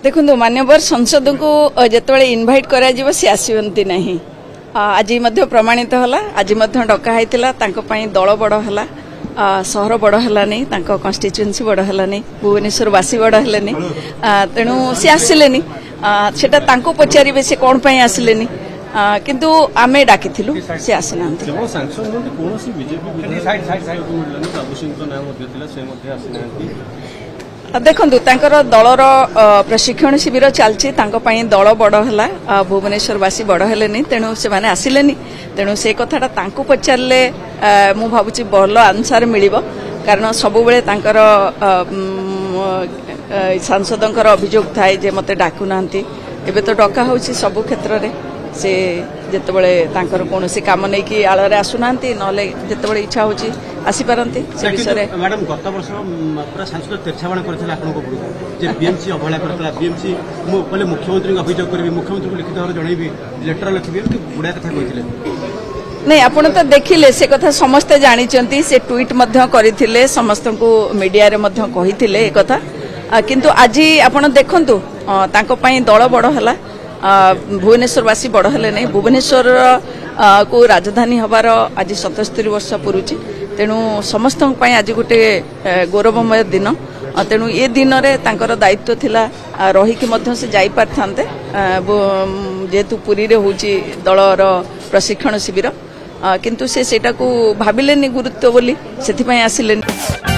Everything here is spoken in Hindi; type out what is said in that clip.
देखो मान्यवर संसद को जिते इनभाइट करा सी आसती ना आज प्रमाणित है आज डका होता दल बड़ है सहर बड़ है कन्स्टिट्युएन्सी बड़ है भुवनेश्वरवासी बड़ है तेणु सी आसिले सेटा पचारे से कौन आसिले किंतु आमे डाकी सी आसीना देखु दलर प्रशिक्षण शिविर चलती दल बड़ है भुवनेश्वरवासी बड़ है तेणु से मैंने आसिले तेणु से कथाटा पचारे मु भावुची भल आंसर मिल कारण सबु सांसदों अभियोग थाए जे मते डाकू ना एबे तो डका हो सबु क्षेत्र में से जितेबले कौन काम नहीं कि आलरे आसुना जितेबले इच्छा हो आसीपारती से विषय मैडम गत वर्ष पूरा सांसद तेरछावाण करथिला आपनको जे बीएमसी अवहेला करथिला बीएमसी मु पहले मुख्यमंत्री अभियोग करबी मुख्यमंत्री को लिखित भाव जणैबी लेटर लिखबी गुडा कथा कहिथिले नहीं आपण तो देखिले से कथा समस्ते जानिचंती से ट्वीट मध्य करिथिले समस्त को मीडिया रे मध्य कहिथिले ए कथा किंतु आज आपण देखंतु तांको पई दल बड़ हला भुवनेश्वरवासी बड़ है नहीं भुवनेश्वर को राजधानी हबार आज 77 वर्ष पुरुची तेणु समस्त आज गोटे गौरवमय दिन तेणु ये दिन रे तांकर दायित्व थिला रही कि मध्य से जाई पारथांते जेतु पुरी रे होची दलर प्रशिक्षण शिविर किंतु से सेटा को भाबिलेनी गुरुत्व बोली सेथि पई आसिलेनी।